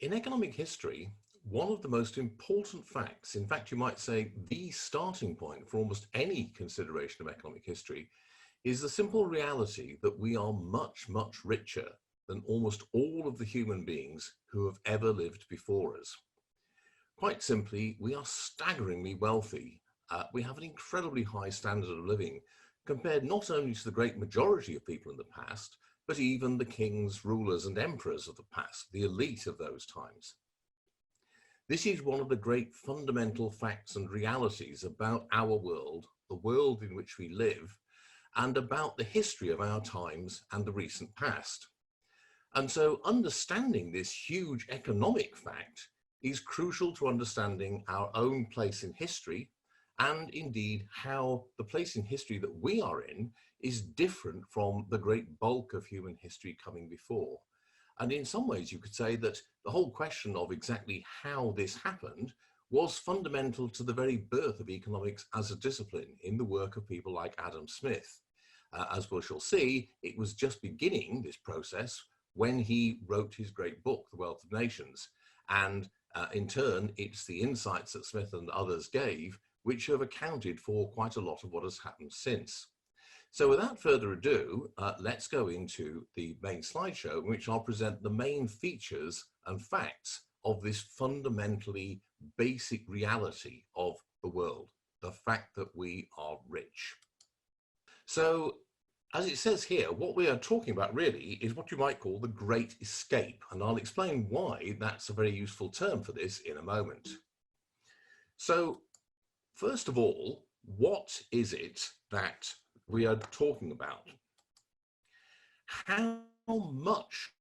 In economic history, one of the most important facts, in fact, you might say the starting point for almost any consideration of economic history, is the simple reality that we are much, much richer than almost all of the human beings who have ever lived before us. Quite simply, we are staggeringly wealthy. We have an incredibly high standard of living compared not only to the great majority of people in the past, but even the kings, rulers, and emperors of the past, the elite of those times. This is one of the great fundamental facts and realities about our world, the world in which we live, and about the history of our times and the recent past. And so understanding this huge economic fact is crucial to understanding our own place in history, and indeed how the place in history that we are in is different from the great bulk of human history coming before. And in some ways you could say that the whole question of exactly how this happened was fundamental to the very birth of economics as a discipline in the work of people like Adam Smith. As we shall see, it was just beginning this process when he wrote his great book, The Wealth of Nations. And in turn, it's the insights that Smith and others gave which have accounted for quite a lot of what has happened since. So without further ado, let's go into the main slideshow in which I'll present the main features and facts of this fundamentally basic reality of the world, the fact that we are rich. So as it says here, what we are talking about really is what you might call the Great Escape, and I'll explain why that's a very useful term for this in a moment. So first of all, what is it that we are talking about? How much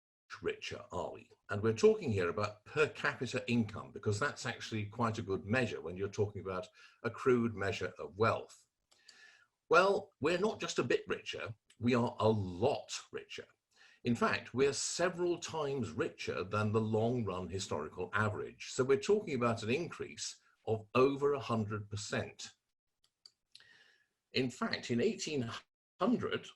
richer are we? And we're talking here about per capita income, because that's actually quite a good measure when you're talking about a crude measure of wealth. Well, we're not just a bit richer, we are a lot richer. In fact, we're several times richer than the long run historical average. So we're talking about an increase of over 100%. In fact, in 1800,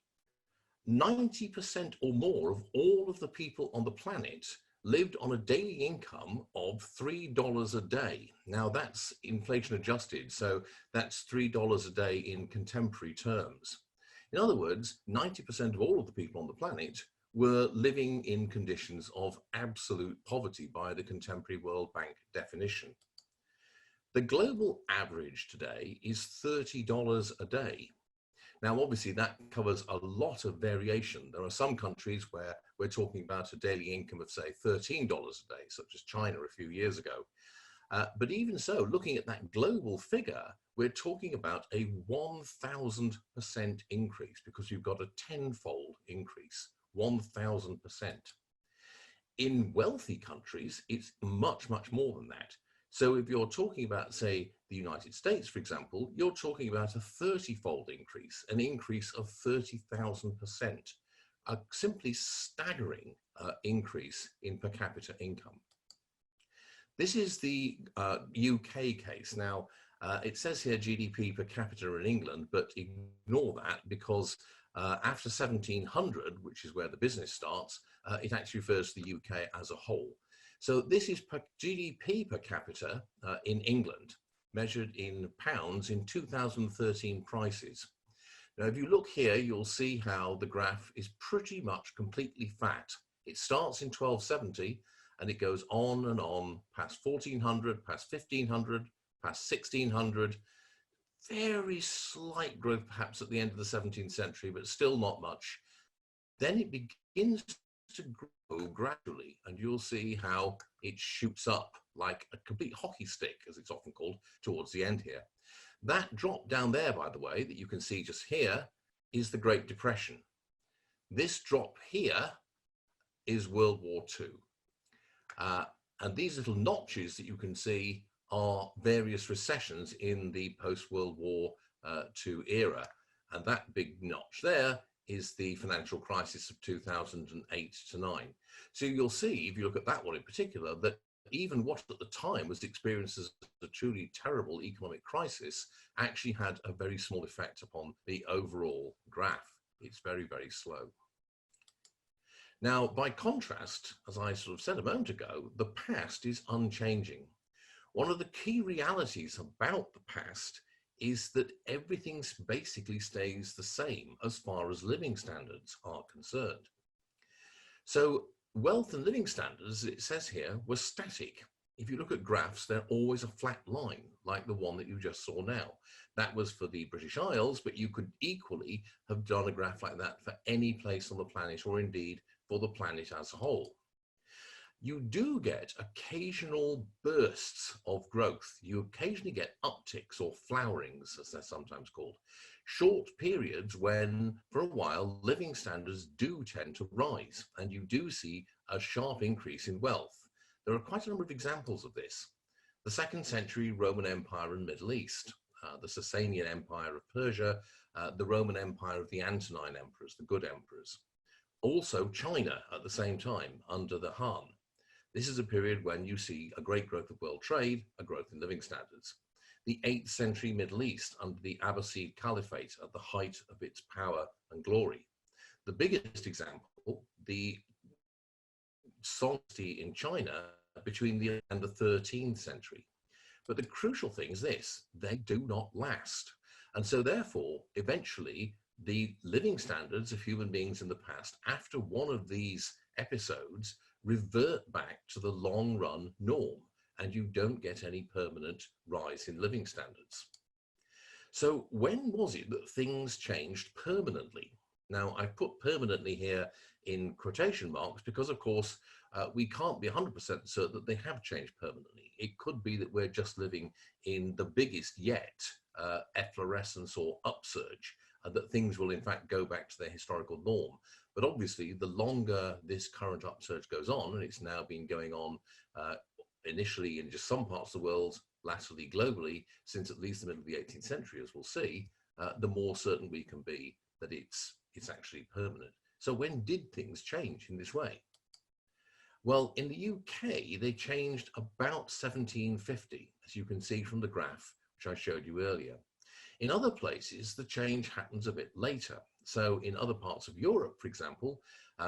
90% or more of all of the people on the planet lived on a daily income of $3 a day. Now that's inflation adjusted, so that's $3 a day in contemporary terms. In other words, 90% of all of the people on the planet were living in conditions of absolute poverty by the contemporary World Bank definition. The global average today is $30 a day. Now, obviously, that covers a lot of variation. There are some countries where we're talking about a daily income of, say, $13 a day, such as China a few years ago. But even so, looking at that global figure, we're talking about a 1,000% increase, because you've got a tenfold increase, 1,000%. In wealthy countries, it's much, much more than that. So if you're talking about, say, the United States, for example, you're talking about a 30-fold increase, an increase of 30,000%, a simply staggering increase in per capita income. This is the UK case. Now, it says here GDP per capita in England, but ignore that, because after 1700, which is where the business starts, it actually refers to the UK as a whole. So this is GDP per capita in England, measured in pounds in 2013 prices. Now, if you look here, you'll see how the graph is pretty much completely fat. It starts in 1270 and it goes on and on past 1400, past 1500, past 1600. Very slight growth perhaps at the end of the 17th century, but still not much. Then it begins to grow gradually, and you'll see how it shoots up like a complete hockey stick, as it's often called, towards the end here. That drop down there, by the way, that you can see just here, is the Great Depression. This drop here is World War II. And these little notches that you can see are various recessions in the post-World War II era. And that big notch there is the financial crisis of 2008 to 9. So you'll see, if you look at that one in particular, that even what at the time was experienced as a truly terrible economic crisis actually had a very small effect upon the overall graph. It's very, very slow. Now, by contrast, as I sort of said a moment ago, the past is unchanging. One of the key realities about the past is that everything basically stays the same as far as living standards are concerned. So wealth and living standards, it says here, were static. If you look at graphs, they're always a flat line, like the one that you just saw now. That was for the British Isles, but you could equally have done a graph like that for any place on the planet, or indeed for the planet as a whole. You do get occasional bursts of growth. You occasionally get upticks or flowerings, as they're sometimes called, short periods when, for a while, living standards do tend to rise, and you do see a sharp increase in wealth. There are quite a number of examples of this. The 2nd century Roman Empire and Middle East, the Sasanian Empire of Persia, the Roman Empire of the Antonine emperors, the good emperors. Also China at the same time under the Han. This is a period when you see a great growth of world trade, a growth in living standards. The 8th century Middle East under the Abbasid Caliphate at the height of its power and glory. The biggest example, the Song dynasty in China between the and the 13th century. But the crucial thing is this: they do not last. And so therefore, eventually, the living standards of human beings in the past, after one of these episodes, revert back to the long run norm, and you don't get any permanent rise in living standards. So when was it that things changed permanently? Now, I've put permanently here in quotation marks because, of course, we can't be 100% certain that they have changed permanently. It could be that we're just living in the biggest yet efflorescence or upsurge, that things will in fact go back to their historical norm. But obviously, the longer this current upsurge goes on, and it's now been going on initially in just some parts of the world, latterly globally, since at least the middle of the 18th century, as we'll see, the more certain we can be that it's actually permanent. So when did things change in this way? Well, in the UK, they changed about 1750, as you can see from the graph, which I showed you earlier. In other places, the change happens a bit later. So in other parts of Europe, for example,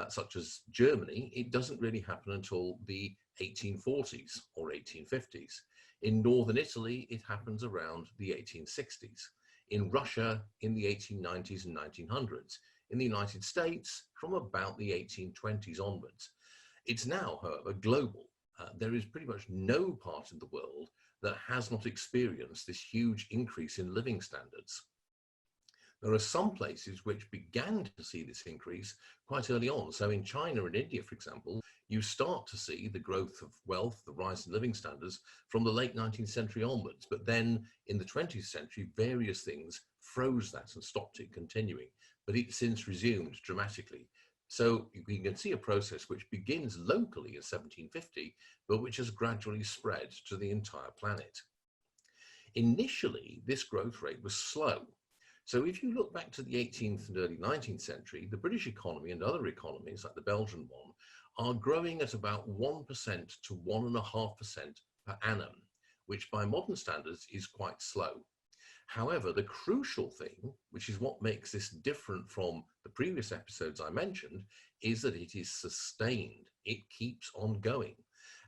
such as Germany, it doesn't really happen until the 1840s or 1850s. In Northern Italy, it happens around the 1860s. In Russia, in the 1890s and 1900s. In the United States, from about the 1820s onwards. It's now, however, global. There is pretty much no part in the world that has not experienced this huge increase in living standards. There are some places which began to see this increase quite early on. So in China and India, for example, you start to see the growth of wealth, the rise in living standards from the late 19th century onwards. But then in the 20th century, various things froze that and stopped it continuing. But it's since resumed dramatically. So you can see a process which begins locally in 1750, but which has gradually spread to the entire planet. Initially, this growth rate was slow. So if you look back to the 18th and early 19th century, the British economy and other economies, like the Belgian one, are growing at about 1% to 1.5% per annum, which by modern standards is quite slow. However, the crucial thing, which is what makes this different from the previous episodes I mentioned, is that it is sustained. It keeps on going.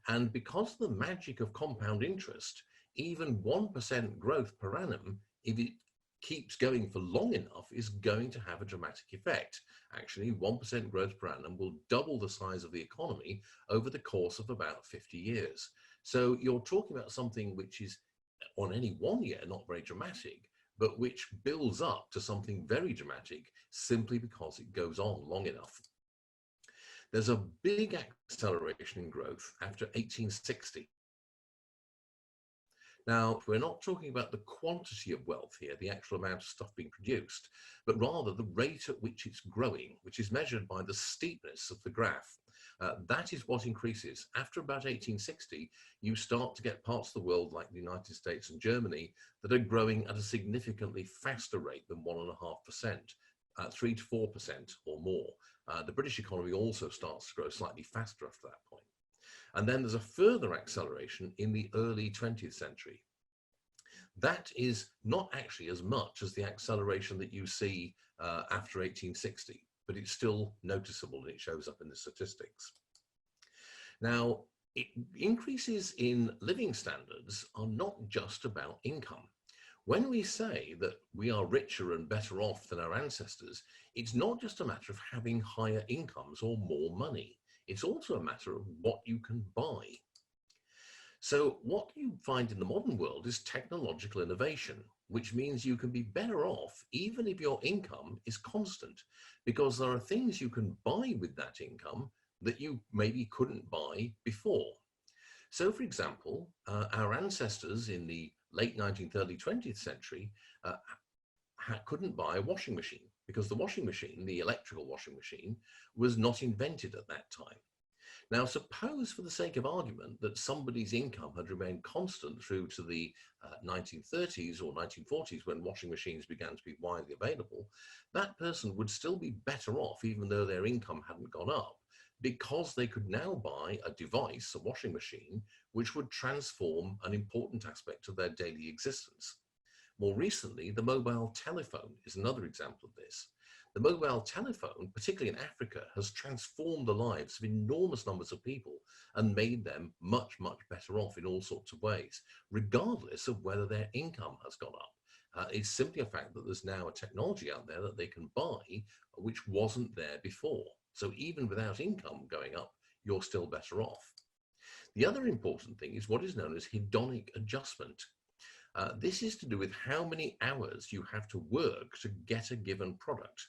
And because of the magic of compound interest, even 1% growth per annum, if it keeps going for long enough, is going to have a dramatic effect. Actually, 1% growth per annum will double the size of the economy over the course of about 50 years. So you're talking about something which is on any one year not very dramatic, but which builds up to something very dramatic simply because it goes on long enough. There's a big acceleration in growth after 1860. Now, we're not talking about the quantity of wealth here, the actual amount of stuff being produced, but rather the rate at which it's growing, which is measured by the steepness of the graph. That is what increases. After about 1860, you start to get parts of the world like the United States and Germany that are growing at a significantly faster rate than 1.5%, 3 to 4% or more. The British economy also starts to grow slightly faster after that point. And then there's a further acceleration in the early 20th century. That is not actually as much as the acceleration that you see after 1860. but it's still noticeable and it shows up in the statistics. Now, increases in living standards are not just about income. When we say that we are richer and better off than our ancestors, it's not just a matter of having higher incomes or more money. It's also a matter of what you can buy. So what you find in the modern world is technological innovation, which means you can be better off even if your income is constant, because there are things you can buy with that income that you maybe couldn't buy before. So, for example, our ancestors in the late 19th, early 20th century couldn't buy a washing machine because the washing machine, the electrical washing machine, was not invented at that time. Now, suppose for the sake of argument that somebody's income had remained constant through to the 1930s or 1940s when washing machines began to be widely available, that person would still be better off even though their income hadn't gone up, because they could now buy a device, a washing machine, which would transform an important aspect of their daily existence. More recently, the mobile telephone is another example of this. The mobile telephone, particularly in Africa, has transformed the lives of enormous numbers of people and made them much, much better off in all sorts of ways, regardless of whether their income has gone up. It's simply a fact that there's now a technology out there that they can buy, which wasn't there before. So even without income going up, you're still better off. The other important thing is what is known as hedonic adjustment. This is to do with how many hours you have to work to get a given product.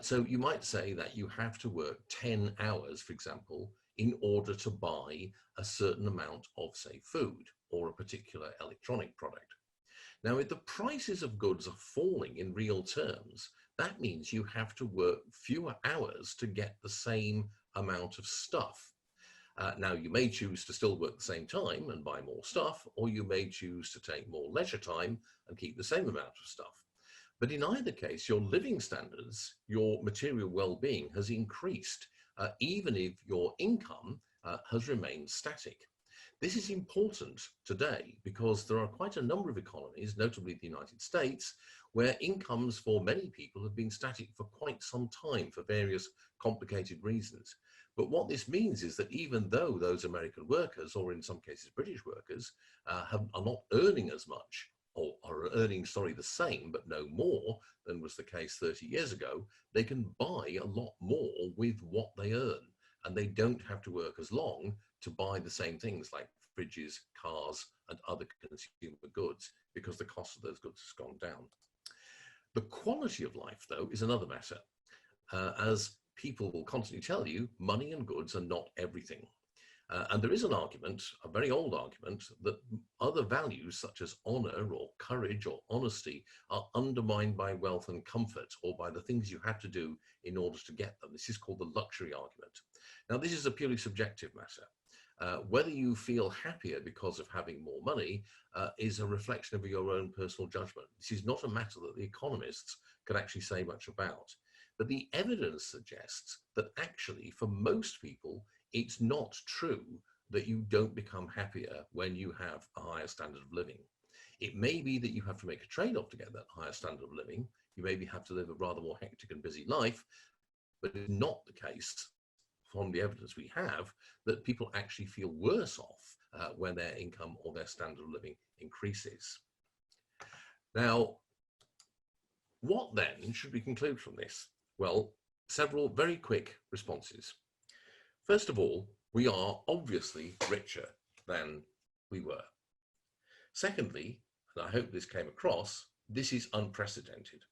So you might say that you have to work 10 hours, for example, in order to buy a certain amount of, say, food or a particular electronic product. Now, if the prices of goods are falling in real terms, that means you have to work fewer hours to get the same amount of stuff. Now, you may choose to still work the same time and buy more stuff, or you may choose to take more leisure time and keep the same amount of stuff. But in either case, your living standards, your material well-being has increased, even if your income has remained static. This is important today because there are quite a number of economies, notably the United States, where incomes for many people have been static for quite some time for various complicated reasons. But what this means is that even though those American workers, or in some cases British workers, are not earning as much, or are earning, the same, but no more than was the case 30 years ago, they can buy a lot more with what they earn. And they don't have to work as long to buy the same things like fridges, cars, and other consumer goods, because the cost of those goods has gone down. The quality of life, though, is another matter. As people will constantly tell you, money and goods are not everything. And there is an argument, a very old argument, that other values such as honor or courage or honesty are undermined by wealth and comfort, or by the things you have to do in order to get them. This is called the luxury argument. Now, this is a purely subjective matter. Whether you feel happier because of having more money is a reflection of your own personal judgment. This is not a matter that the economists can actually say much about. But the evidence suggests that actually, for most people, it's not true that you don't become happier when you have a higher standard of living. It may be that you have to make a trade-off to get that higher standard of living. You maybe have to live a rather more hectic and busy life, but it's not the case from the evidence we have that people actually feel worse off when their income or their standard of living increases. Now, what then should we conclude from this? Well, several very quick responses. First of all, we are obviously richer than we were. Secondly, and I hope this came across, this is unprecedented.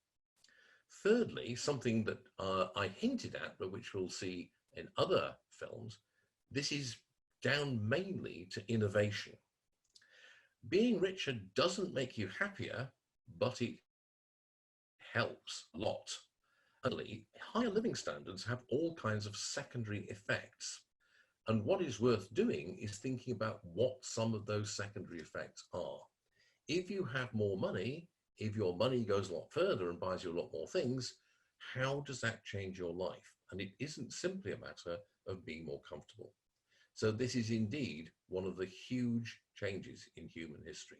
Thirdly, something that I hinted at, but which we'll see in other films, this is down mainly to innovation. Being richer doesn't make you happier, but it helps a lot. Finally, higher living standards have all kinds of secondary effects. And what is worth doing is thinking about what some of those secondary effects are. If you have more money, if your money goes a lot further and buys you a lot more things, how does that change your life? And it isn't simply a matter of being more comfortable. So this is indeed one of the huge changes in human history.